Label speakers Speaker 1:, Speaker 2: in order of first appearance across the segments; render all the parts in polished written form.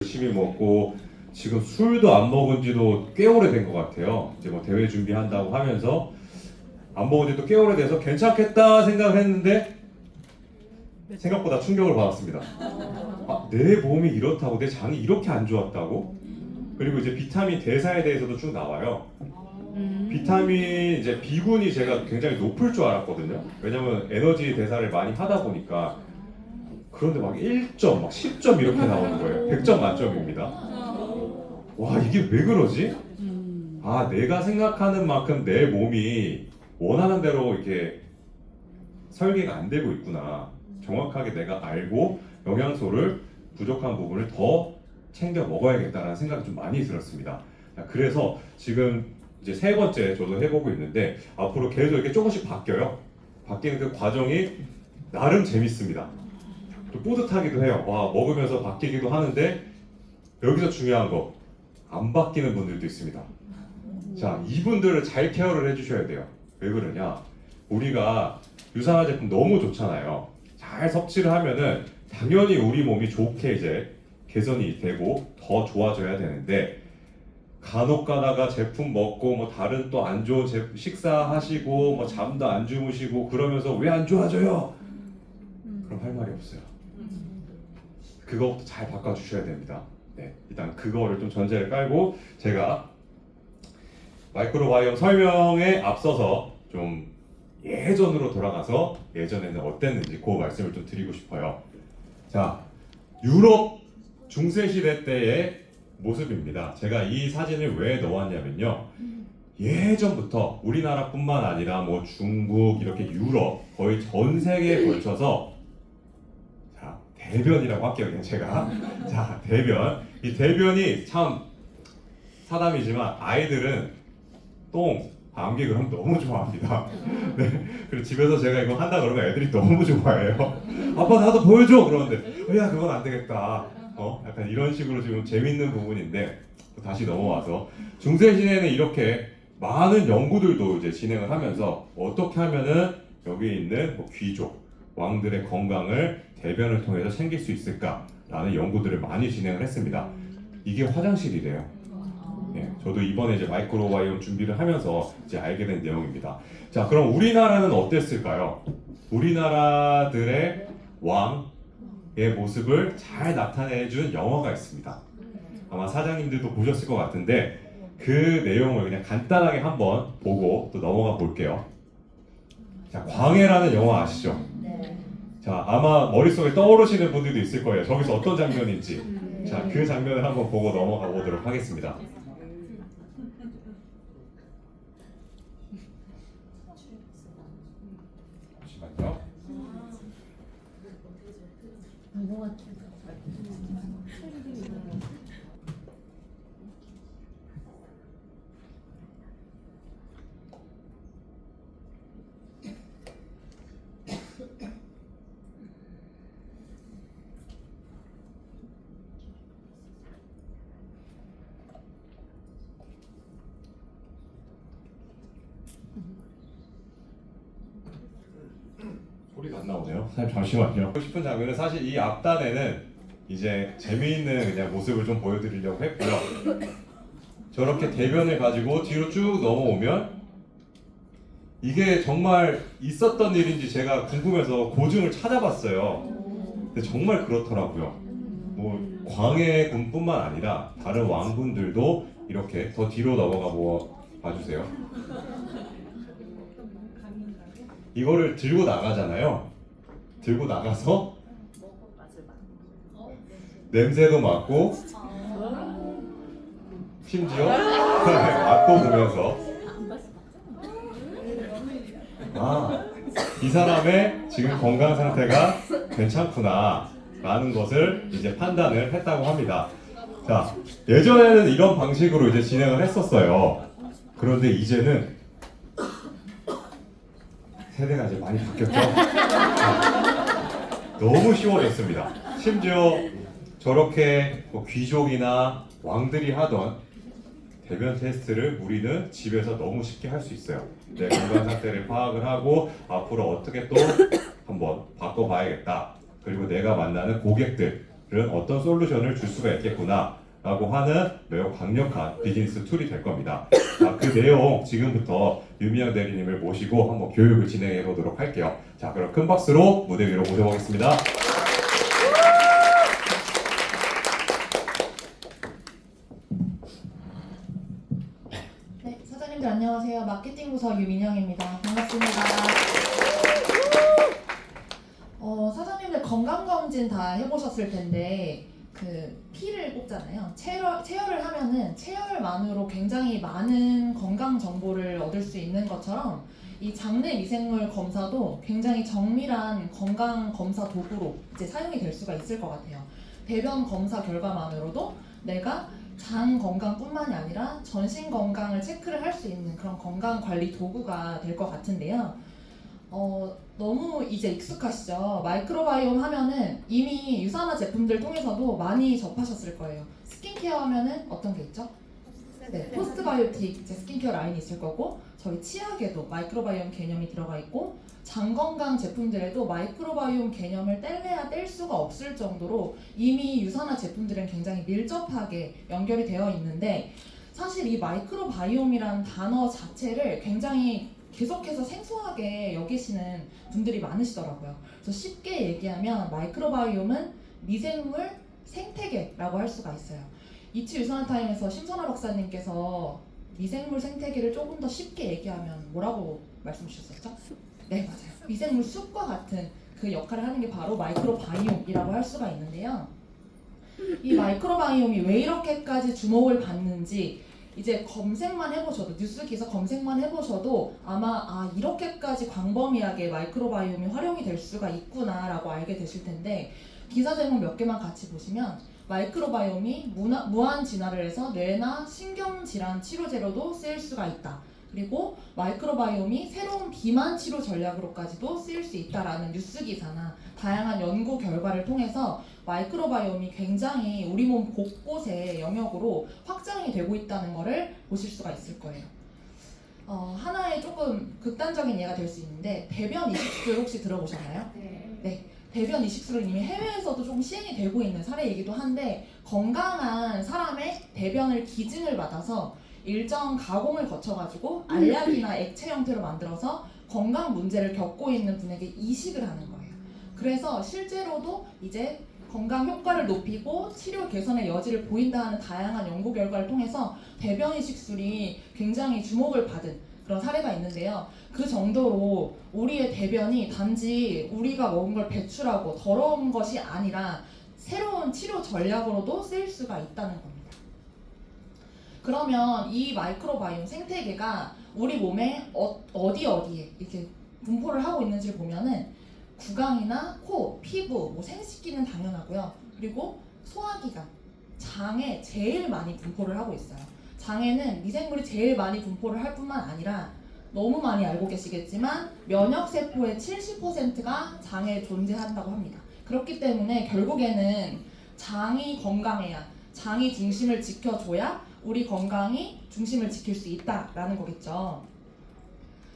Speaker 1: 열심히 먹고 지금 술도 안 먹은 지도 꽤 오래된 것 같아요. 이제 뭐 대회 준비한다고 하면서 안 먹은 지도 꽤 오래돼서 괜찮겠다 생각을 했는데 생각보다 충격을 받았습니다. 내 몸이 이렇다고, 내 장이 이렇게 안 좋았다고? 그리고 이제 비타민 대사에 대해서도 쭉 나와요. 비타민 이제 B군이 제가 굉장히 높을 줄 알았거든요. 왜냐면 에너지 대사를 많이 하다 보니까. 그런데 막 1점, 막 10점 이렇게 나오는 거예요. 100점 만점입니다. 와, 이게 왜 그러지? 내가 생각하는 만큼 내 몸이 원하는 대로 이렇게 설계가 안 되고 있구나. 정확하게 내가 알고 영양소를 부족한 부분을 더 챙겨 먹어야겠다는 생각이 좀 많이 들었습니다. 그래서 지금 이제 세 번째 저도 해보고 있는데 앞으로 계속 이렇게 조금씩 바뀌어요. 바뀌는 그 과정이 나름 재밌습니다. 또 뿌듯하기도 해요. 와, 먹으면서 바뀌기도 하는데 여기서 중요한 거, 안 바뀌는 분들도 있습니다. 자, 이분들을 잘 케어를 해주셔야 돼요. 왜 그러냐? 우리가 유산화 제품 너무 좋잖아요. 잘 섭취를 하면은 당연히 우리 몸이 좋게 이제 개선이 되고 더 좋아져야 되는데 간혹 가다가 제품 먹고 뭐 다른 또 안 좋은 식사하시고 뭐 잠도 안 주무시고 그러면서 왜 안 좋아져요? 그럼 할 말이 없어요. 그것부터 잘 바꿔주셔야 됩니다. 네, 일단 그거를 좀 전제를 깔고 제가 마이크로바이옴 설명에 앞서서 좀 예전으로 돌아가서 예전에는 어땠는지 그 말씀을 좀 드리고 싶어요. 자, 유럽 중세시대 때의 모습입니다. 제가 이 사진을 왜 넣었냐면요. 예전부터 우리나라뿐만 아니라 뭐 중국, 이렇게 유럽, 거의 전 세계에 걸쳐서 대변이라고 할게요, 그냥 제가. 자, 대변. 이 대변이 참 사담이지만 아이들은 똥, 방귀 그럼 너무 좋아합니다. 네. 그리고 집에서 제가 이거 한다 그러면 애들이 너무 좋아해요. 아빠 나도 보여줘! 그러는데 야, 그건 안 되겠다. 약간 이런 식으로 지금 재밌는 부분인데 다시 넘어와서 중세시대에는 이렇게 많은 연구들도 이제 진행을 하면서 어떻게 하면은 여기 있는 뭐 귀족, 왕들의 건강을 대변을 통해서 챙길 수 있을까라는 연구들을 많이 진행을 했습니다. 이게 화장실이래요. 예, 저도 이번에 이제 마이크로바이옴 준비를 하면서 이제 알게 된 내용입니다. 자, 그럼 우리나라는 어땠을까요? 우리나라들의 왕의 모습을 잘 나타내준 영화가 있습니다. 아마 사장님들도 보셨을 것 같은데 그 내용을 그냥 간단하게 한번 보고 또 넘어가 볼게요. 자, 광해라는 영화 아시죠? 자, 아마 머릿속에 떠오르시는 분들도 있을 거예요. 저기서 어떤 장면인지. 자, 그 장면을 한번 보고 넘어가 보도록 하겠습니다. 잠시만요. 소리가 안 나오네요. 사장님 잠시만요. 하고 싶은 장면은 사실 이 앞단에는 이제 재미있는 그냥 모습을 좀 보여드리려고 했고요. 저렇게 대변을 가지고 뒤로 쭉 넘어오면 이게 정말 있었던 일인지 제가 궁금해서 고증을 찾아봤어요. 근데 정말 그렇더라고요. 뭐 광해 군뿐만 아니라 다른 왕분들도 이렇게 더 뒤로 넘어가 봐주세요. 이거를 들고 나가잖아요. 들고 나가서 냄새도 맡고 심지어 맛도 보면서 이 사람의 지금 건강 상태가 괜찮구나 라는 것을 이제 판단을 했다고 합니다. 자, 예전에는 이런 방식으로 이제 진행을 했었어요. 그런데 이제는 세대가 이제 많이 바뀌었죠. 너무 쉬워졌습니다. 심지어 저렇게 뭐 귀족이나 왕들이 하던 대변 테스트를 우리는 집에서 너무 쉽게 할 수 있어요. 내 건강 상태를 파악을 하고 앞으로 어떻게 또 한번 바꿔봐야겠다. 그리고 내가 만나는 고객들, 어떤 솔루션을 줄 수가 있겠구나 라고 하는 매우 강력한 비즈니스 툴이 될 겁니다. 자, 그 내용 지금부터 유미영 대리님을 모시고 한번 교육을 진행해 보도록 할게요. 자, 그럼 큰 박수로 무대 위로 모셔보겠습니다.
Speaker 2: 네, 사장님들 안녕하세요. 마케팅 부서 유민영입니다. 반갑습니다. 사장님들 건강검진 다 해보셨을 텐데 그 피를 뽑잖아요. 체열을 하면은 체열만으로 굉장히 많은 건강 정보를 얻을 수 있는 것처럼 이 장내 미생물 검사도 굉장히 정밀한 건강 검사 도구로 이제 사용이 될 수가 있을 것 같아요. 배변 검사 결과만으로도 내가 장 건강뿐만이 아니라 전신 건강을 체크를 할 수 있는 그런 건강 관리 도구가 될 것 같은데요. 너무 이제 익숙하시죠? 마이크로바이옴 하면은 이미 유산화 제품들 통해서도 많이 접하셨을 거예요. 스킨케어 하면은 어떤 게 있죠? 네, 포스트바이오틱 이제 스킨케어 라인이 있을 거고, 저희 치약에도 마이크로바이옴 개념이 들어가 있고, 장 건강 제품들에도 마이크로바이옴 개념을 뗄래야 뗄 수가 없을 정도로 이미 유산화 제품들은 굉장히 밀접하게 연결이 되어 있는데, 사실 이 마이크로바이옴이라는 단어 자체를 굉장히 계속해서 생소하게 여기시는 분들이 많으시더라고요. 그래서 쉽게 얘기하면 마이크로바이옴은 미생물 생태계라고 할 수가 있어요. 이치 유산화 타임에서 심선아 박사님께서 미생물 생태계를 조금 더 쉽게 얘기하면 뭐라고 말씀 주셨었죠? 네, 맞아요. 미생물 숲과 같은 그 역할을 하는 게 바로 마이크로바이옴이라고 할 수가 있는데요. 이 마이크로바이옴이 왜 이렇게까지 주목을 받는지 이제 검색만 해보셔도, 뉴스 기사 검색만 해보셔도 아마 이렇게까지 광범위하게 마이크로바이옴이 활용이 될 수가 있구나 라고 알게 되실 텐데, 기사 제목 몇 개만 같이 보시면 마이크로바이옴이 무한 진화를 해서 뇌나 신경질환 치료제로도 쓰일 수가 있다. 그리고 마이크로바이옴이 새로운 비만 치료 전략으로까지도 쓰일 수 있다라는 뉴스 기사나 다양한 연구 결과를 통해서 마이크로바이옴이 굉장히 우리 몸 곳곳의 영역으로 확장이 되고 있다는 것을 보실 수가 있을 거예요. 하나의 조금 극단적인 예가 될 수 있는데, 배변 이식술 혹시 들어보셨나요? 네. 배변 이식술은 이미 해외에서도 좀 시행이 되고 있는 사례이기도 한데, 건강한 사람의 배변을 기증을 받아서 일정 가공을 거쳐가지고 알약이나 액체 형태로 만들어서 건강 문제를 겪고 있는 분에게 이식을 하는 거예요. 그래서 실제로도 이제 건강 효과를 높이고 치료 개선의 여지를 보인다는 다양한 연구 결과를 통해서 배변 이식술이 굉장히 주목을 받은 그런 사례가 있는데요. 그 정도로 우리의 대변이 단지 우리가 먹은 걸 배출하고 더러운 것이 아니라 새로운 치료 전략으로도 쓰일 수가 있다는 겁니다. 그러면 이 마이크로바이옴 생태계가 우리 몸에 어디에 이렇게 분포를 하고 있는지를 보면은 구강이나 코, 피부, 생식기는 당연하고요. 그리고 소화기관, 장에 제일 많이 분포를 하고 있어요. 장에는 미생물이 제일 많이 분포를 할 뿐만 아니라, 너무 많이 알고 계시겠지만 면역세포의 70%가 장에 존재한다고 합니다. 그렇기 때문에 결국에는 장이 건강해야, 장이 중심을 지켜줘야 우리 건강이 중심을 지킬 수 있다라는 거겠죠.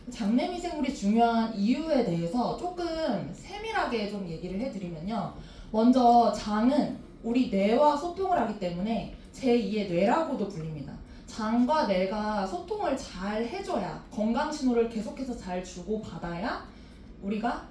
Speaker 2: 장내 미생물이 중요한 이유에 대해서 조금 세밀하게 좀 얘기를 해드리면요. 먼저 장은 우리 뇌와 소통을 하기 때문에 제2의 뇌라고도 불립니다. 장과 뇌가 소통을 잘 해줘야, 건강 신호를 계속해서 잘 주고 받아야 우리가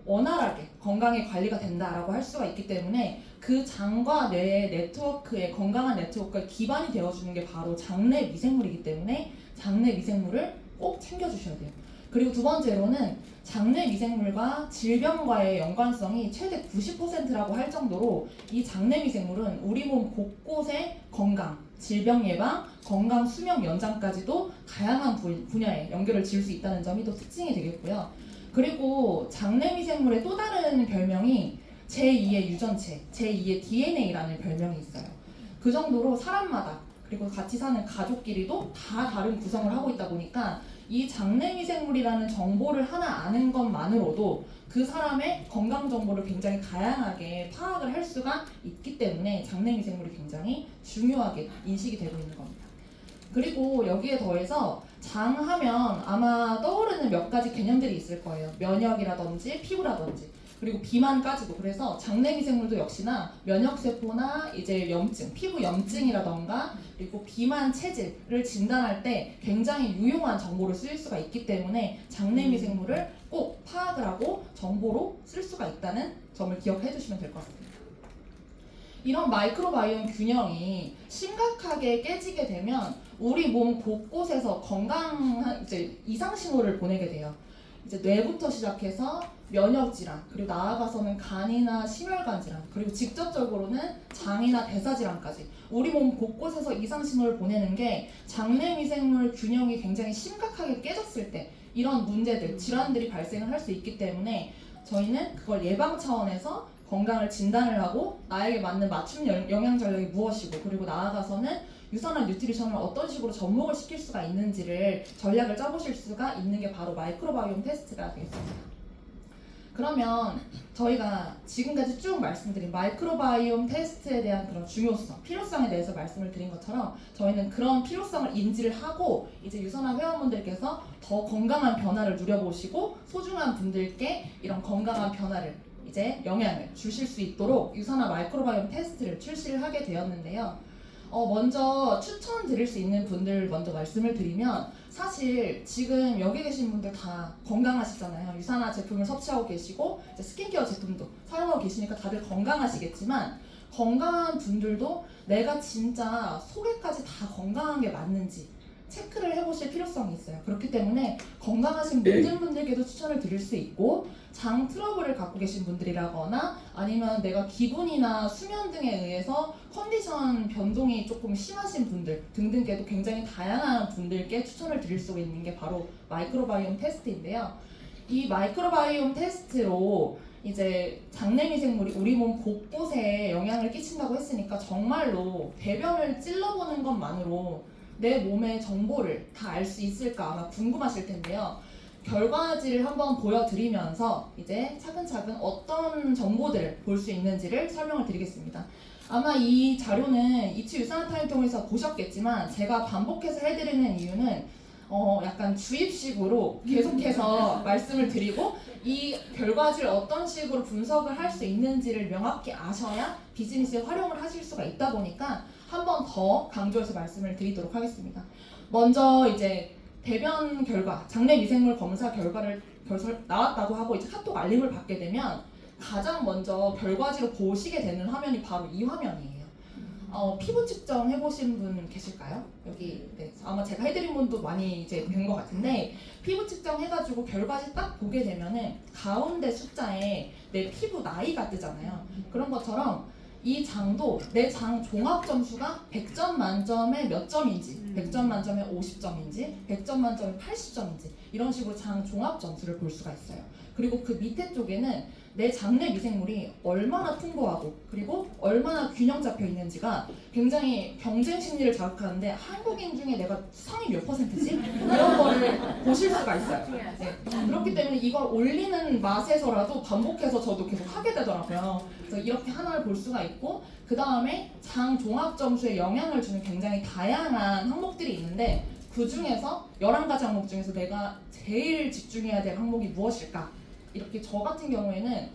Speaker 2: 원활하게 건강의 관리가 된다라고 할 수가 있기 때문에, 그 장과 뇌의 네트워크의 건강한 네트워크가 기반이 되어주는 게 바로 장내 미생물이기 때문에 장내 미생물을 꼭 챙겨주셔야 돼요. 그리고 두 번째로는 장내 미생물과 질병과의 연관성이 최대 90%라고 할 정도로 이 장내 미생물은 우리 몸 곳곳의 건강, 질병 예방, 건강 수명 연장까지도 다양한 분야에 연결을 지을 수 있다는 점이 또 특징이 되겠고요. 그리고 장내 미생물의 또 다른 별명이 제2의 유전체, 제2의 DNA라는 별명이 있어요. 그 정도로 사람마다, 그리고 같이 사는 가족끼리도 다 다른 구성을 하고 있다 보니까 이 장내 미생물이라는 정보를 하나 아는 것만으로도 그 사람의 건강 정보를 굉장히 다양하게 파악을 할 수가 있기 때문에 장내 미생물이 굉장히 중요하게 인식이 되고 있는 겁니다. 그리고 여기에 더해서 장 하면 아마 떠오르는 몇 가지 개념들이 있을 거예요. 면역이라든지 피부라든지. 그리고 비만까지도. 그래서 장내 미생물도 역시나 면역세포나 이제 염증, 피부 염증이라던가 그리고 비만 체질을 진단할 때 굉장히 유용한 정보를 쓸 수가 있기 때문에 장내 미생물을 꼭 파악을 하고 정보로 쓸 수가 있다는 점을 기억해 주시면 될 것 같습니다. 이런 마이크로바이옴 균형이 심각하게 깨지게 되면 우리 몸 곳곳에서 건강한 이제 이상 신호를 보내게 돼요. 이제 뇌부터 시작해서 면역 질환, 그리고 나아가서는 간이나 심혈관 질환, 그리고 직접적으로는 장이나 대사 질환까지 우리 몸 곳곳에서 이상 신호를 보내는 게 장내 미생물 균형이 굉장히 심각하게 깨졌을 때 이런 문제들, 질환들이 발생을 할 수 있기 때문에 저희는 그걸 예방 차원에서 건강을 진단을 하고 나에게 맞는 맞춤 영양 전략이 무엇이고 그리고 나아가서는 유산화 뉴트리션을 어떤 식으로 접목을 시킬 수가 있는지를 전략을 짜보실 수가 있는 게 바로 마이크로바이옴 테스트가 되겠습니다. 그러면 저희가 지금까지 쭉 말씀드린 마이크로바이옴 테스트에 대한 그런 중요성, 필요성에 대해서 말씀을 드린 것처럼 저희는 그런 필요성을 인지를 하고 이제 유선화 회원분들께서 더 건강한 변화를 누려보시고 소중한 분들께 이런 건강한 변화를 이제 영향을 주실 수 있도록 유선화 마이크로바이옴 테스트를 출시를 하게 되었는데요. 먼저 추천드릴 수 있는 분들 먼저 말씀을 드리면 사실 지금 여기 계신 분들 다 건강하시잖아요. 유산화 제품을 섭취하고 계시고 이제 스킨케어 제품도 사용하고 계시니까 다들 건강하시겠지만 건강한 분들도 내가 진짜 속에까지 다 건강한 게 맞는지 체크를 해보실 필요성이 있어요. 그렇기 때문에 건강하신 모든 분들께도 추천을 드릴 수 있고 장 트러블을 갖고 계신 분들이라거나 아니면 내가 기분이나 수면 등에 의해서 컨디션 변동이 조금 심하신 분들 등등께도 굉장히 다양한 분들께 추천을 드릴 수 있는 게 바로 마이크로바이옴 테스트인데요. 이 마이크로바이옴 테스트로 이제 장내 미생물이 우리 몸 곳곳에 영향을 끼친다고 했으니까 정말로 대변을 찔러보는 것만으로 내 몸의 정보를 다 알 수 있을까 아마 궁금하실 텐데요. 결과지를 한번 보여드리면서 이제 차근차근 어떤 정보들을 볼 수 있는지를 설명을 드리겠습니다. 아마 이 자료는 이치 유산화 타임 통해서 보셨겠지만 제가 반복해서 해드리는 이유는 약간 주입식으로 계속해서 말씀을 드리고 이 결과지를 어떤 식으로 분석을 할 수 있는지를 명확히 아셔야 비즈니스에 활용을 하실 수가 있다 보니까 한 번 더 강조해서 말씀을 드리도록 하겠습니다. 먼저 이제 대변 결과, 장내 미생물 검사 결과를 나왔다고 하고 이제 카톡 알림을 받게 되면 가장 먼저 결과지로 보시게 되는 화면이 바로 이 화면이에요. 피부 측정 해보신 분 계실까요? 여기 네, 아마 제가 해드린 분도 많이 이제 된 것 같은데 피부 측정 해가지고 결과지 딱 보게 되면은 가운데 숫자에 내 피부 나이가 뜨잖아요. 그런 것처럼 이 장도 내 장 종합 점수가 100점 만점에 몇 점인지 100점 만점에 50점인지 100점 만점에 80점인지 이런 식으로 장 종합 점수를 볼 수가 있어요. 그리고 그 밑에 쪽에는 내 장내 미생물이 얼마나 풍부하고 그리고 얼마나 균형 잡혀 있는지가 굉장히 경쟁 심리를 자극하는데 한국인 중에 내가 상위 몇 %지? 이런 거를 보실 수가 있어요. 네. 그렇기 때문에 이걸 올리는 맛에서라도 반복해서 저도 계속 하게 되더라고요. 그래서 이렇게 하나를 볼 수가 있고 그 다음에 장 종합 점수에 영향을 주는 굉장히 다양한 항목들이 있는데 그 중에서 11가지 항목 중에서 내가 제일 집중해야 될 항목이 무엇일까? 이렇게 저 같은 경우에는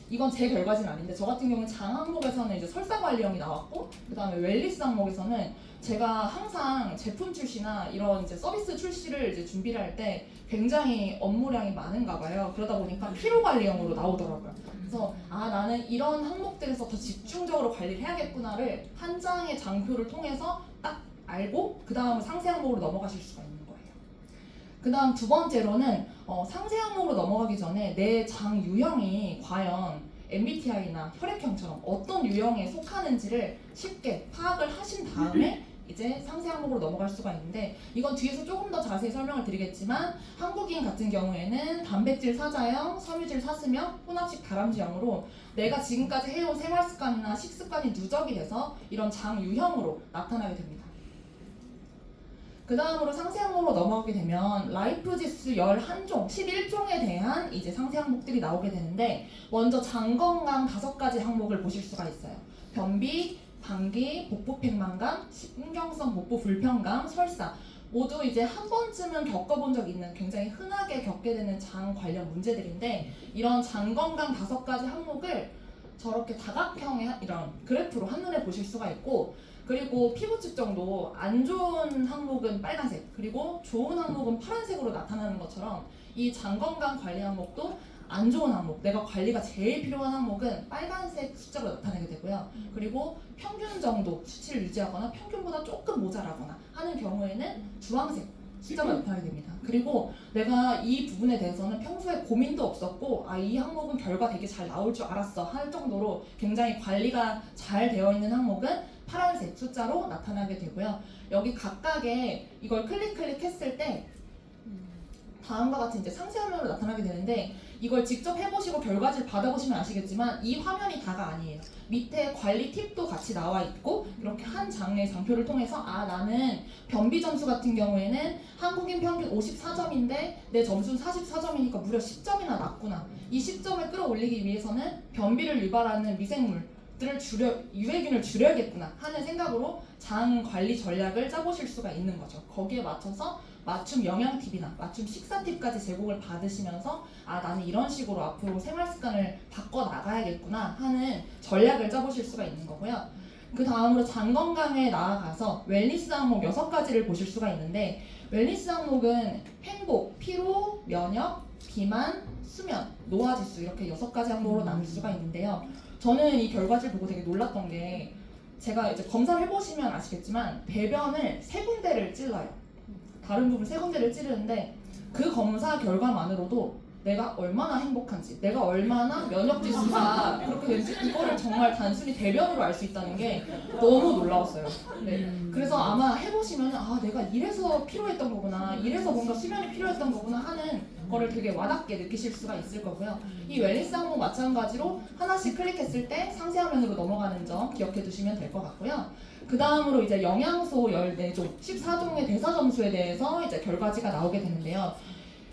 Speaker 2: 이건 제 결과지는 아닌데 저 같은 경우는 장 항목에서는 이제 설사관리형이 나왔고 그 다음에 웰리스 항목에서는 제가 항상 제품 출시나 이런 이제 서비스 출시를 이제 준비를 할 때 굉장히 업무량이 많은가 봐요. 그러다 보니까 피로관리형으로 나오더라고요. 그래서 나는 이런 항목들에서 더 집중적으로 관리를 해야겠구나를 한 장의 장표를 통해서 딱 알고 그 다음 상세 항목으로 넘어가실 수가 있는 거예요. 그 다음 두 번째로는 상세 항목으로 넘어가기 전에 내 장 유형이 과연 MBTI나 혈액형처럼 어떤 유형에 속하는지를 쉽게 파악을 하신 다음에 이제 상세 항목으로 넘어갈 수가 있는데 이건 뒤에서 조금 더 자세히 설명을 드리겠지만 한국인 같은 경우에는 단백질 사자형, 섬유질 사스형, 혼합식 다람쥐형으로 내가 지금까지 해온 생활 습관이나 식습관이 누적이 돼서 이런 장 유형으로 나타나게 됩니다. 그 다음으로 상세 항목으로 넘어가게 되면 라이프지수 11종, 11종에 대한 이제 상세 항목들이 나오게 되는데 먼저 장 건강 5가지 항목을 보실 수가 있어요. 변비, 방기, 복부 팽만감, 신경성 복부 불편감, 설사 모두 이제 한 번쯤은 겪어본 적 있는 굉장히 흔하게 겪게 되는 장 관련 문제들인데 이런 장 건강 5가지 항목을 저렇게 다각형의 이런 그래프로 한눈에 보실 수가 있고 그리고 피부 측정도 안 좋은 항목은 빨간색 그리고 좋은 항목은 파란색으로 나타나는 것처럼 이 장 건강 관리 항목도 안 좋은 항목, 내가 관리가 제일 필요한 항목은 빨간색 숫자로 나타나게 되고요. 그리고 평균 정도 수치를 유지하거나 평균보다 조금 모자라거나 하는 경우에는 주황색 숫자가 나타나게 됩니다. 그리고 내가 이 부분에 대해서는 평소에 고민도 없었고 이 항목은 결과 되게 잘 나올 줄 알았어 할 정도로 굉장히 관리가 잘 되어 있는 항목은 파란색 숫자로 나타나게 되고요. 여기 각각의 이걸 클릭했을 때 다음과 같은 이제 상세 화면으로 나타나게 되는데 이걸 직접 해보시고 결과지를 받아보시면 아시겠지만 이 화면이 다가 아니에요. 밑에 관리 팁도 같이 나와 있고 이렇게 한 장의 장표를 통해서 나는 변비 점수 같은 경우에는 한국인 평균 54점인데 내 점수는 44점이니까 무려 10점이나 낮구나. 이 10점을 끌어올리기 위해서는 변비를 유발하는 미생물들을 유해균을 줄여야겠구나 하는 생각으로 장 관리 전략을 짜보실 수가 있는 거죠. 거기에 맞춰서 맞춤 영양 팁이나 맞춤 식사 팁까지 제공을 받으시면서 나는 이런 식으로 앞으로 생활 습관을 바꿔 나가야겠구나 하는 전략을 짜보실 수가 있는 거고요. 그 다음으로 장 건강에 나아가서 웰니스 항목 6가지를 보실 수가 있는데 웰니스 항목은 행복, 피로, 면역, 비만, 수면, 노화 지수 이렇게 6가지 항목으로 나눌 수가 있는데요. 저는 이 결과지를 보고 되게 놀랐던 게 제가 이제 검사를 해보시면 아시겠지만 배변을 3군데를 찔러요. 다른 부분 3군데를 찌르는데 그 검사 결과만으로도 내가 얼마나 행복한지, 내가 얼마나 면역 지수가 그렇게 되는지 그거를 정말 단순히 대변으로 알 수 있다는 게 너무 놀라웠어요. 네. 그래서 아마 해보시면 내가 이래서 필요했던 거구나, 이래서 뭔가 수면이 필요했던 거구나 하는 거를 되게 와닿게 느끼실 수가 있을 거고요. 이 웰니스 항목 마찬가지로 하나씩 클릭했을 때 상세 화면으로 넘어가는 점 기억해 두시면 될 것 같고요. 그 다음으로 이제 영양소 14종, 14종의 대사 점수에 대해서 이제 결과지가 나오게 되는데요.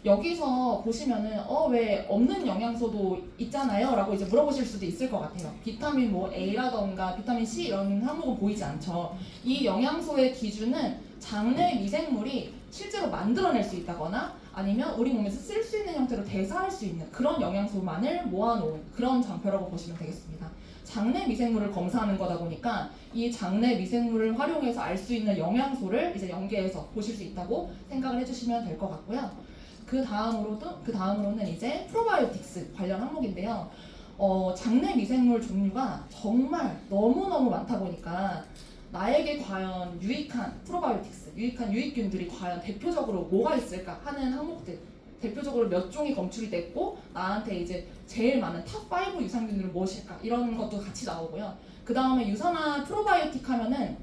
Speaker 2: 여기서 보시면은 왜 없는 영양소도 있잖아요 라고 이제 물어보실 수도 있을 것 같아요. 비타민 A라던가 비타민 C 이런 항목은 보이지 않죠. 이 영양소의 기준은 장내 미생물이 실제로 만들어낼 수 있다거나 아니면 우리 몸에서 쓸 수 있는 형태로 대사할 수 있는 그런 영양소만을 모아놓은 그런 장표라고 보시면 되겠습니다. 장내 미생물을 검사하는 거다 보니까 이 장내 미생물을 활용해서 알 수 있는 영양소를 이제 연계해서 보실 수 있다고 생각을 해주시면 될 것 같고요. 그 다음으로는 이제 프로바이오틱스 관련 항목인데요. 장내 미생물 종류가 정말 너무너무 많다 보니까 나에게 과연 유익한 프로바이오틱스, 유익한 유익균들이 과연 대표적으로 뭐가 있을까 하는 항목들 대표적으로 몇 종이 검출이 됐고 나한테 이제 제일 많은 탑5 유산균들은 무엇일까 이런 것도 같이 나오고요. 그 다음에 유산화 프로바이오틱 하면은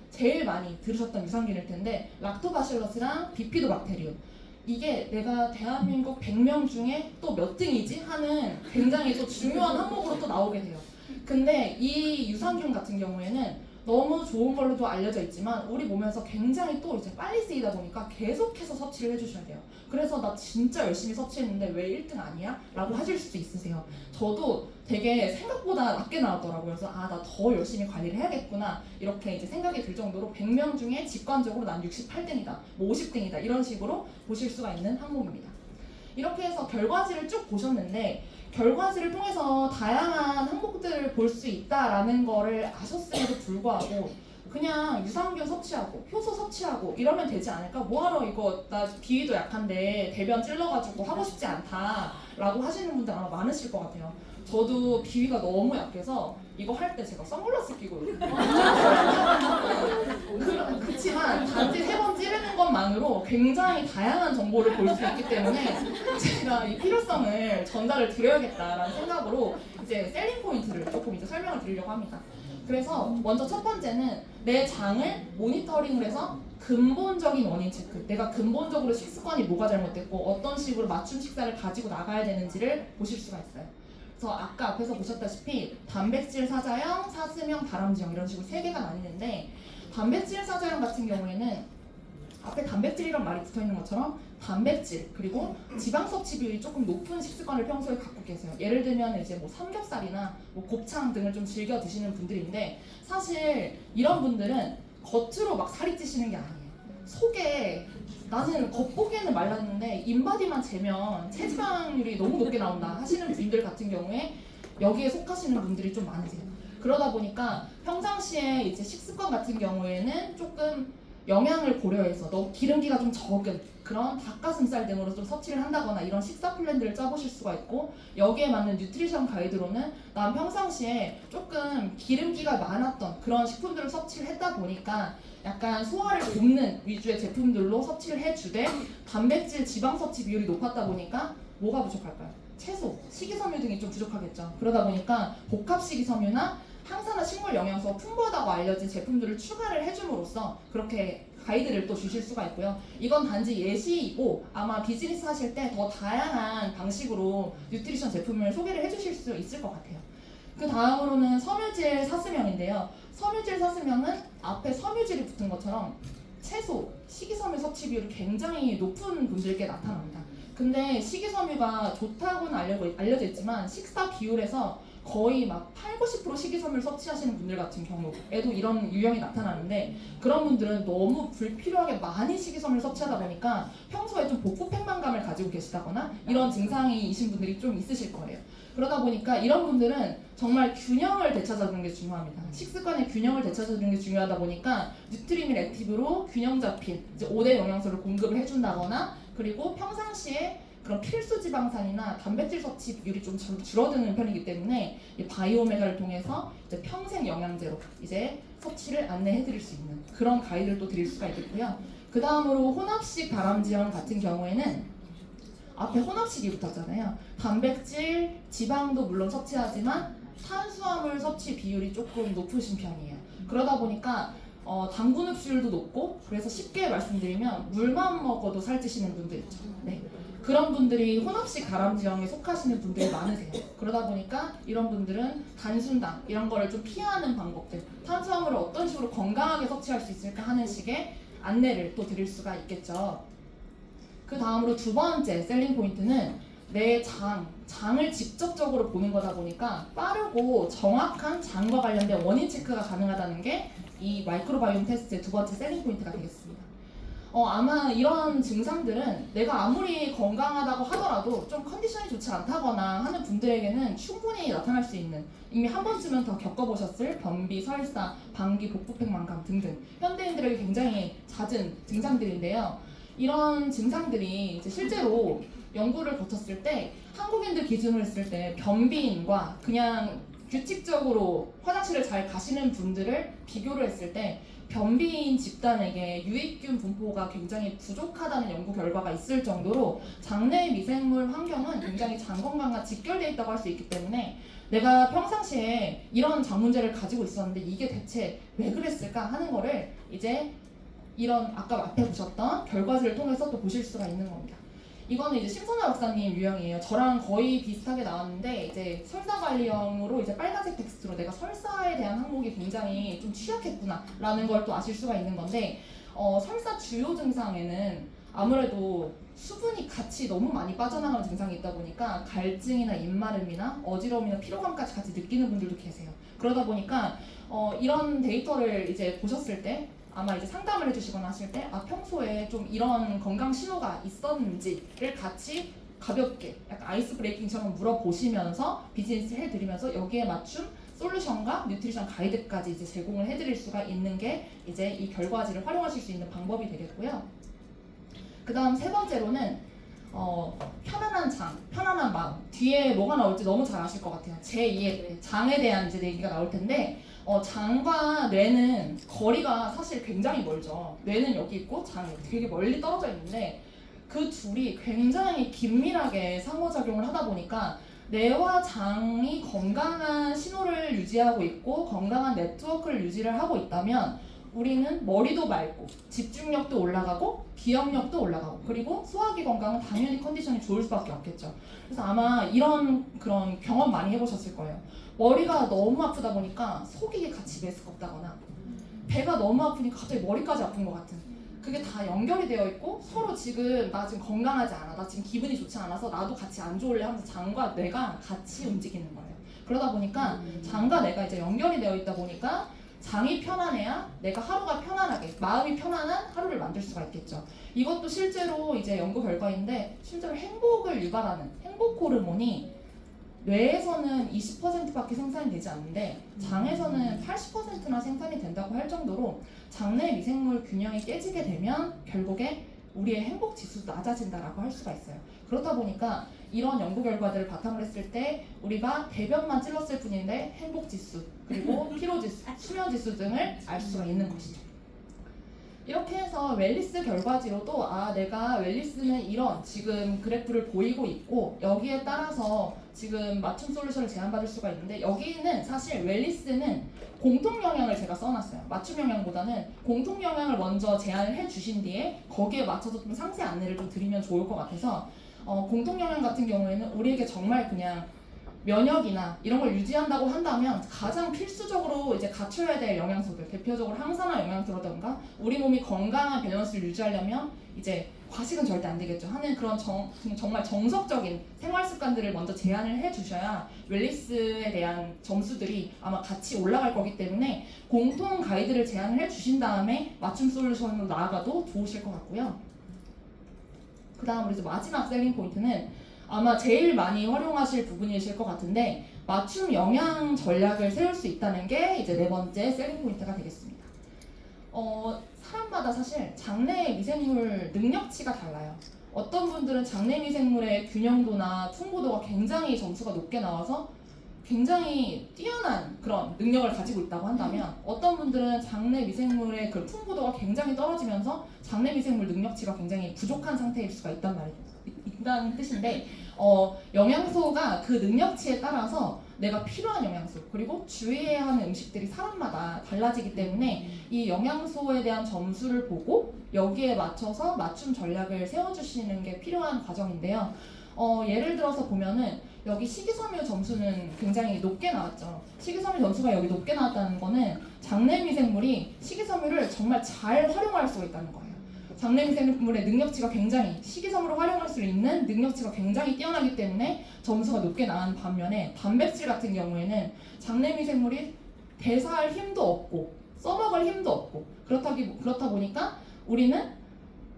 Speaker 2: 제일 많이 들으셨던 유산균일 텐데 락토바실러스랑 비피도박테리움 이게 내가 대한민국 100명 중에 또 몇 등이지 하는 굉장히 또 중요한 항목으로 또 나오게 돼요. 근데 이 유산균 같은 경우에는 너무 좋은 걸로도 알려져 있지만 우리 몸에서 굉장히 또 이제 빨리 쓰이다 보니까 계속해서 섭취를 해주셔야 돼요. 그래서 나 진짜 열심히 섭취했는데 왜 1등 아니야? 라고 하실 수도 있으세요. 저도 되게 생각보다 낮게 나왔더라고요. 그래서 나 더 열심히 관리를 해야겠구나 이렇게 이제 생각이 들 정도로 100명 중에 직관적으로 난 68등이다, 뭐 50등이다 이런 식으로 보실 수가 있는 항목입니다. 이렇게 해서 결과지를 쭉 보셨는데 결과지를 통해서 다양한 항목들을 볼 수 있다라는 거를 아셨음에도 불구하고 그냥 유산균 섭취하고 효소 섭취하고 이러면 되지 않을까? 뭐하러 이거 나 비위도 약한데 대변 찔러가지고 하고 싶지 않다 라고 하시는 분들 아마 많으실 것 같아요. 저도 비위가 너무 약해서 이거 할 때 제가 선글라스 끼고 그렇지만 단지 3번 찌르는 것만으로 굉장히 다양한 정보를 볼 수 있기 때문에 제가 이 필요성을 전달을 드려야겠다라는 생각으로 이제 셀링 포인트를 조금 이제 설명을 드리려고 합니다. 그래서 먼저 첫 번째는 내 장을 모니터링을 해서 근본적인 원인 체크, 내가 근본적으로 식습관이 뭐가 잘못됐고 어떤 식으로 맞춤 식사를 가지고 나가야 되는지를 보실 수가 있어요. 그래서 아까 앞에서 보셨다시피 단백질 사자형, 사슴형, 다람쥐형 이런 식으로 3개가 나뉘는데 단백질 사자형 같은 경우에는 앞에 단백질이란 말이 붙어있는 것처럼 단백질 그리고 지방 섭취 비율이 조금 높은 식습관을 평소에 갖고 계세요. 예를 들면 이제 뭐 삼겹살이나 뭐 곱창 등을 좀 즐겨 드시는 분들인데 사실 이런 분들은 겉으로 막 살이 찌시는 게 아니에요. 속에 나는 겉보기에는 말랐는데 인바디만 재면 체지방률이 너무 높게 나온다 하시는 분들 같은 경우에 여기에 속하시는 분들이 좀 많으세요. 그러다 보니까 평상시에 이제 식습관 같은 경우에는 조금 영양을 고려해서 너무 기름기가 좀 적은 그런 닭가슴살 등으로 좀 섭취를 한다거나 이런 식사 플랜들을 짜보실 수가 있고, 여기에 맞는 뉴트리션 가이드로는 난 평상시에 조금 기름기가 많았던 그런 식품들을 섭취를 했다 보니까 약간 소화를 돕는 위주의 제품들로 섭취를 해주되 단백질, 지방 섭취 비율이 높았다 보니까 뭐가 부족할까요? 채소, 식이섬유 등이 좀 부족하겠죠. 그러다 보니까 복합 식이섬유나 항산화 식물 영양소가 풍부하다고 알려진 제품들을 추가를 해줌으로써 그렇게 가이드를 또 주실 수가 있고요. 이건 단지 예시이고 아마 비즈니스 하실 때 더 다양한 방식으로 뉴트리션 제품을 소개를 해주실 수 있을 것 같아요. 그 다음으로는 섬유질 사스명인데요. 섬유질 사스명은 앞에 섬유질이 붙은 것처럼 채소, 식이섬유 섭취 비율이 굉장히 높은 분들께 나타납니다. 근데 식이섬유가 좋다고는 알려져 있지만 식사 비율에서 거의 막 80, 90% 식이섬유를 섭취하시는 분들 같은 경우에도 이런 유형이 나타나는데, 그런 분들은 너무 불필요하게 많이 식이섬유를 섭취하다 보니까 평소에 좀 복부 팽만감을 가지고 계시다거나 이런 증상이신 분들이 좀 있으실 거예요. 그러다 보니까 이런 분들은 정말 균형을 되찾아주는 게 중요합니다. 식습관의 균형을 되찾아주는 게 중요하다 보니까 뉴트리밀 액티브로 균형 잡힌 이제 5대 영양소를 공급을 해준다거나, 그리고 평상시에 그런 필수 지방산이나 단백질 섭취 비율이 좀 줄어드는 편이기 때문에 이 바이오메가를 통해서 이제 평생 영양제로 이제 섭취를 안내해드릴 수 있는 그런 가이드를 또 드릴 수가 있겠고요. 그 다음으로 혼합식 다람쥐형 같은 경우에는 앞에 혼합식이 붙었잖아요. 단백질, 지방도 물론 섭취하지만 탄수화물 섭취 비율이 조금 높으신 편이에요. 그러다 보니까 당분 흡수율도 높고, 그래서 쉽게 말씀드리면 물만 먹어도 살찌시는 분들 있죠. 네. 그런 분들이 혼합식 다람쥐형에 속하시는 분들이 많으세요. 그러다 보니까 이런 분들은 단순당 이런 거를 좀 피하는 방법들, 탄수화물을 어떤 식으로 건강하게 섭취할 수 있을까 하는 식의 안내를 또 드릴 수가 있겠죠. 그 다음으로 두 번째 셀링 포인트는 내 장을 직접적으로 보는 거다 보니까 빠르고 정확한 장과 관련된 원인 체크가 가능하다는 게 이 마이크로바이옴 테스트의 두 번째 셀링 포인트가 되겠습니다. 아마 이런 증상들은 내가 아무리 건강하다고 하더라도 좀 컨디션이 좋지 않다거나 하는 분들에게는 충분히 나타날 수 있는, 이미 한 번쯤은 더 겪어보셨을 변비, 설사, 방귀, 복부팽만감 등등 현대인들에게 굉장히 잦은 증상들인데요. 이런 증상들이 이제 실제로 연구를 거쳤을 때 한국인들 기준으로 했을 때 변비인과 그냥 규칙적으로 화장실을 잘 가시는 분들을 비교를 했을 때 변비인 집단에게 유익균 분포가 굉장히 부족하다는 연구 결과가 있을 정도로 장내 미생물 환경은 굉장히 장 건강과 직결되어 있다고 할 수 있기 때문에 내가 평상시에 이런 장 문제를 가지고 있었는데 이게 대체 왜 그랬을까 하는 거를 이제 이런 아까 앞에 보셨던 결과지를 통해서 또 보실 수가 있는 겁니다. 이거는 이제 심선아 박사님 유형이에요. 저랑 거의 비슷하게 나왔는데 이제 설사 관리형으로 이제 빨간색 텍스트로 내가 설사에 대한 항목이 굉장히 좀 취약했구나라는 걸 또 아실 수가 있는 건데, 설사 주요 증상에는 아무래도 수분이 같이 너무 많이 빠져나가는 증상이 있다 보니까 갈증이나 입마름이나 어지러움이나 피로감까지 같이 느끼는 분들도 계세요. 그러다 보니까 이런 데이터를 이제 보셨을 때 아마 이제 상담을 해주시거나 하실 때 평소에 좀 이런 건강 신호가 있었는지를 같이 가볍게 약간 아이스 브레이킹처럼 물어보시면서 비즈니스 해드리면서 여기에 맞춤 솔루션과 뉴트리션 가이드까지 이제 제공을 해드릴 수가 있는 게 이제 이 결과지를 활용하실 수 있는 방법이 되겠고요. 그 다음 세 번째로는 편안한 장, 편안한 마음. 뒤에 뭐가 나올지 너무 잘 아실 것 같아요. 제2의 장에 대한 이제 얘기가 나올 텐데, 장과 뇌는 거리가 사실 굉장히 멀죠. 뇌는 여기 있고 장이 되게 멀리 떨어져 있는데 그 둘이 굉장히 긴밀하게 상호작용을 하다 보니까 뇌와 장이 건강한 신호를 유지하고 있고 건강한 네트워크를 유지를 하고 있다면 우리는 머리도 맑고 집중력도 올라가고 기억력도 올라가고 그리고 소화기 건강은 당연히 컨디션이 좋을 수밖에 없겠죠. 그래서 아마 이런 그런 경험 많이 해보셨을 거예요. 머리가 너무 아프다 보니까 속이 같이 메스껍다거나 배가 너무 아프니까 갑자기 머리까지 아픈 것 같은, 그게 다 연결이 되어 있고 서로 지금 나 지금 건강하지 않아, 나 지금 기분이 좋지 않아서 나도 같이 안 좋을래 하면서 장과 뇌가 같이 움직이는 거예요. 그러다 보니까 장과 뇌가 이제 연결이 되어 있다 보니까 장이 편안해야 내가 하루가 편안하게, 마음이 편안한 하루를 만들 수가 있겠죠. 이것도 실제로 이제 연구 결과인데, 실제로 행복을 유발하는 행복 호르몬이 뇌에서는 20%밖에 생산이 되지 않는데 장에서는 80%나 생산이 된다고 할 정도로 장내 미생물 균형이 깨지게 되면 결국에 우리의 행복 지수도 낮아진다라고 할 수가 있어요. 그렇다 보니까 이런 연구 결과들을 바탕으로 했을 때 우리가 대변만 찔렀을 뿐인데 행복 지수, 그리고 피로 지수, 수면 지수 등을 알 수가 있는 것이죠. 이렇게 해서 웰리스 결과지로도 내가 웰리스는 이런 지금 그래프를 보이고 있고 여기에 따라서 지금 맞춤 솔루션을 제안받을 수가 있는데, 여기는 사실 웰리스는 공통 영향을 제가 써놨어요. 맞춤 영향보다는 공통 영향을 먼저 제안을 해주신 뒤에 거기에 맞춰서 좀 상세 안내를 좀 드리면 좋을 것 같아서 공통 영향 같은 경우에는 우리에게 정말 그냥 면역이나 이런 걸 유지한다고 한다면 가장 필수적으로 이제 갖춰야 될 영양소들, 대표적으로 항산화 영양소라던가 우리 몸이 건강한 밸런스를 유지하려면 이제 과식은 절대 안 되겠죠 하는 그런 정말 정석적인 생활 습관들을 먼저 제안을 해주셔야 웰리스에 대한 점수들이 아마 같이 올라갈 거기 때문에 공통 가이드를 제안을 해주신 다음에 맞춤 솔루션으로 나아가도 좋으실 것 같고요. 그 다음 우리 이제 마지막 셀링 포인트는 아마 제일 많이 활용하실 부분이실 것 같은데, 맞춤 영양 전략을 세울 수 있다는 게 이제 네 번째 셀링 포인트가 되겠습니다. 사람마다 사실 장내 미생물 능력치가 달라요. 어떤 분들은 장내 미생물의 균형도나 풍부도가 굉장히 점수가 높게 나와서 굉장히 뛰어난 그런 능력을 가지고 있다고 한다면, 어떤 분들은 장내 미생물의 그 풍부도가 굉장히 떨어지면서 장내 미생물 능력치가 굉장히 부족한 상태일 수가 있다는 뜻인데, 영양소가 그 능력치에 따라서 내가 필요한 영양소 그리고 주의해야 하는 음식들이 사람마다 달라지기 때문에 이 영양소에 대한 점수를 보고 여기에 맞춰서 맞춤 전략을 세워주시는 게 필요한 과정인데요. 예를 들어서 보면은 여기 식이섬유 점수는 굉장히 높게 나왔죠. 식이섬유 점수가 여기 높게 나왔다는 거는 장내 미생물이 식이섬유를 정말 잘 활용할 수가 있다는 거예요. 장내 미생물의 능력치가 굉장히, 식이섬유로 활용할 수 있는 능력치가 굉장히 뛰어나기 때문에 점수가 높게 나온 반면에, 단백질 같은 경우에는 장내 미생물이 대사할 힘도 없고 써먹을 힘도 없고 그렇다 보니까 우리는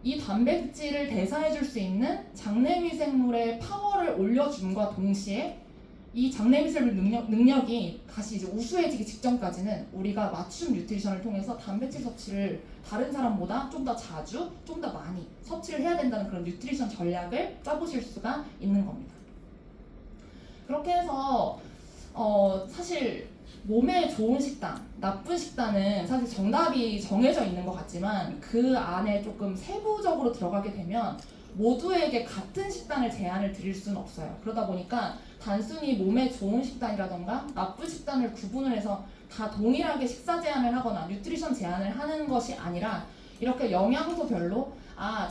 Speaker 2: 이 단백질을 대사해줄 수 있는 장내 미생물의 파워를 올려줌과 동시에 이 장내 미생물 능력이 다시 이제 우수해지기 직전까지는 우리가 맞춤 뉴트리션을 통해서 단백질 섭취를 다른 사람보다 좀 더 자주, 좀 더 많이 섭취를 해야 된다는 그런 뉴트리션 전략을 짜보실 수가 있는 겁니다. 그렇게 해서 사실 몸에 좋은 식단, 나쁜 식단은 사실 정답이 정해져 있는 것 같지만 그 안에 조금 세부적으로 들어가게 되면 모두에게 같은 식단을 제안을 드릴 수는 없어요. 그러다 보니까 단순히 몸에 좋은 식단이라던가 나쁜 식단을 구분을 해서 다 동일하게 식사 제한을 하거나 뉴트리션 제한을 하는 것이 아니라 이렇게 영양소별로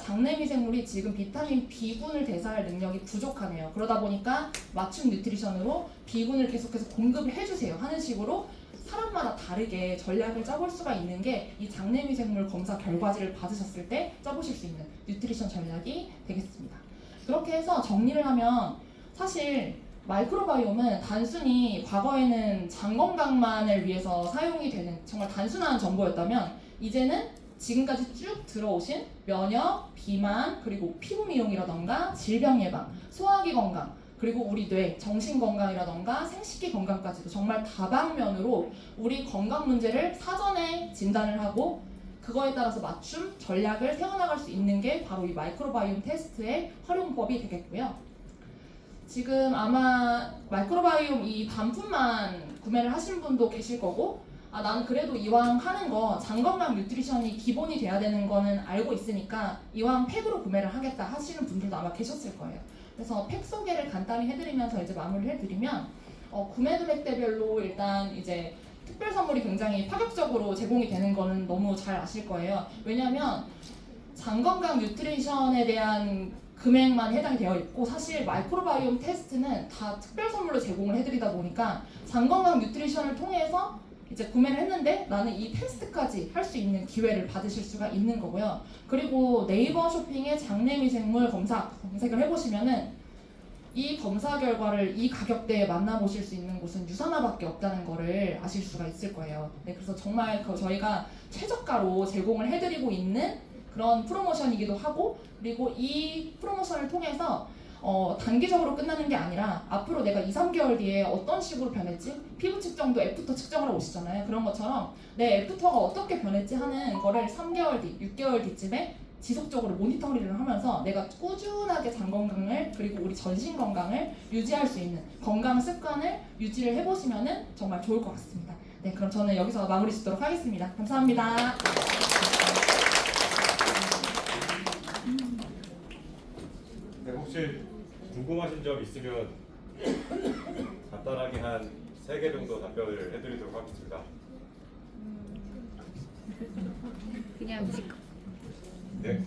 Speaker 2: 장내 미생물이 지금 비타민 B군을 대사할 능력이 부족하네요. 그러다 보니까 맞춤 뉴트리션으로 B군을 계속해서 공급을 해주세요 하는 식으로 사람마다 다르게 전략을 짜볼 수가 있는 게 이 장내 미생물 검사 결과지를 받으셨을 때 짜보실 수 있는 뉴트리션 전략이 되겠습니다. 그렇게 해서 정리를 하면 사실 마이크로바이옴은 단순히 과거에는 장 건강만을 위해서 사용이 되는 정말 단순한 정보였다면, 이제는 지금까지 쭉 들어오신 면역, 비만, 그리고 피부 미용이라던가 질병 예방, 소화기 건강, 그리고 우리 뇌, 정신 건강이라던가 생식기 건강까지도 정말 다방면으로 우리 건강 문제를 사전에 진단을 하고 그거에 따라서 맞춤 전략을 세워나갈 수 있는 게 바로 이 마이크로바이옴 테스트의 활용법이 되겠고요. 지금 아마 마이크로바이옴 이 반품만 구매를 하신 분도 계실 거고, 나는 그래도 이왕 하는 거 장건강 뉴트리션이 기본이 돼야 되는 거는 알고 있으니까 이왕 팩으로 구매를 하겠다 하시는 분들도 아마 계셨을 거예요. 그래서 팩 소개를 간단히 해드리면서 이제 마무리를 해드리면, 구매 금액대별로 일단 이제 특별 선물이 굉장히 파격적으로 제공이 되는 거는 너무 잘 아실 거예요. 왜냐하면 장건강 뉴트리션에 대한 금액만 해당이 되어 있고, 사실 마이크로바이옴 테스트는 다 특별 선물로 제공을 해드리다 보니까 장건강 뉴트리션을 통해서 이제 구매를 했는데 나는 이 테스트까지 할 수 있는 기회를 받으실 수가 있는 거고요. 그리고 네이버 쇼핑에 장내 미생물 검색을 해보시면은 이 검사 결과를 이 가격대에 만나보실 수 있는 곳은 유산화밖에 없다는 거를 아실 수가 있을 거예요. 네, 그래서 정말 저희가 최저가로 제공을 해드리고 있는 그런 프로모션이기도 하고, 그리고 이 프로모션을 통해서 단기적으로 끝나는 게 아니라 앞으로 내가 2, 3개월 뒤에 어떤 식으로 변했지? 피부 측정도 애프터 측정을 하고 오시잖아요. 그런 것처럼 내 애프터가 어떻게 변했지 하는 거를 3개월 뒤, 6개월 뒤쯤에 지속적으로 모니터링을 하면서 내가 꾸준하게 장 건강을 그리고 우리 전신 건강을 유지할 수 있는 건강 습관을 유지를 해보시면 정말 좋을 것 같습니다. 네, 그럼 저는 여기서 마무리 짓도록 하겠습니다. 감사합니다.
Speaker 3: 네, 혹시 궁금하신 점 있으면 간단하게 한 3개 정도 답변을 해드리도록 하겠습니다.
Speaker 4: 그냥
Speaker 1: 네.